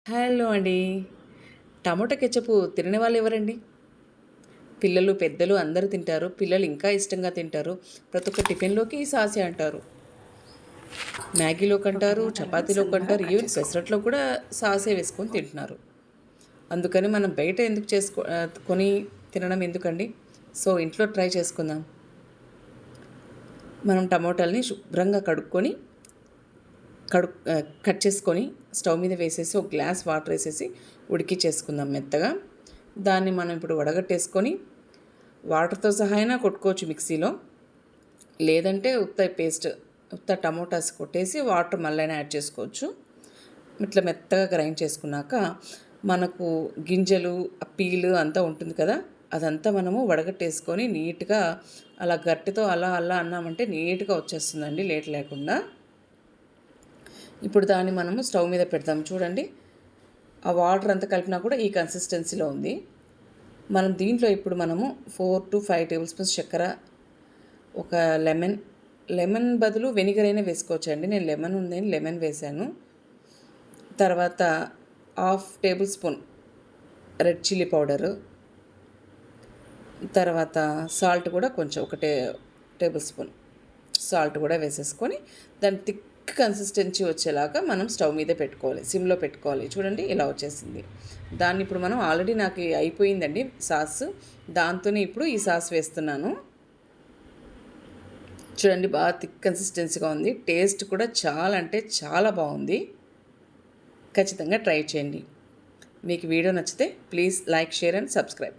Hello అండి. Tomato కెచపు తినని వాళ్ళు ఎవరండి? పిల్లలు, పెద్దలు అందరూ తింటారు. పిల్లలు ఇంకా ఇష్టంగా తింటారు. ప్రతి ఒక్క టిఫిన్‌లోకి ఈ సాసే అంటారు. ఒక మ్యాగీలోకంటారు, టమాటాని సన్నగా చపాతీలోకంటారు, కట్ ఈవెన్ చేసుకోవాలి. పెసరట్లో కూడా సాసే వేసుకొని తింటున్నారు. అందుకని మనం బయట ఎందుకు కొని తినడం ఎందుకండి? సో, ఇంట్లో ట్రై చేసుకుందాం. మనం టమోటాలని శుభ్రంగా కట్ చేసుకొని స్టవ్ మీద వేసేసి ఒక గ్లాస్ వాటర్ వేసేసి ఉడికిచ్చేసుకుందాం మెత్తగా. దాన్ని మనం ఇప్పుడు వడగట్టేసుకొని వాటర్తో సహా అయినా కొట్టుకోవచ్చు మిక్సీలో. లేదంటే ఉత్త టమోటాస్ కొట్టేసి వాటర్ మళ్ళైనా యాడ్ చేసుకోవచ్చు. ఇట్లా మెత్తగా గ్రైండ్ చేసుకున్నాక మనకు గింజలు, పీలు అంతా ఉంటుంది కదా, అదంతా మనము వడగట్టేసుకొని నీట్‌గా అలా గరిటెతో అలా అలా అన్నామంటే నీట్‌గా వచ్చేస్తుందండి లేట్ లేకుండా. ఇప్పుడు దాన్ని మనము స్టవ్ మీద పెడతాం చూడండి. ఆ వాటర్ అంతా కలిపినా కూడా ఈ కన్సిస్టెన్సీలో ఉంది. మనం దీంట్లో ఇప్పుడు మనము 4-5 టేబుల్ స్పూన్స్ చక్కెర, ఒక లెమన్ బదులు వెనిగర్ అయినా వేసుకోవచ్చండి. నేను లెమన్ ఉందని లెమన్ వేశాను. తర్వాత half table spoon red chilli powder, తర్వాత సాల్ట్ కూడా కొంచెం టేబుల్ స్పూన్ సాల్ట్ కూడా వేసేసుకొని దాన్ని థిక్ కన్సిస్టెన్సీ వచ్చేలాగా మనం స్టవ్ మీద పెట్టుకోవాలి, సిమ్లో పెట్టుకోవాలి. చూడండి ఇలా వచ్చేసింది. దాన్ని ఇప్పుడు మనం ఆల్రెడీ నాకు అయిపోయిందండి సాస్, దాంతోనే ఇప్పుడు ఈ సాస్ వేస్తున్నాను. చూడండి బాగా థిక్ కన్సిస్టెన్సీగా ఉంది. టేస్ట్ కూడా చాలా అంటే చాలా బాగుంది. ఖచ్చితంగా ట్రై చేయండి. మీకు వీడియో నచ్చితే please like, share and subscribe.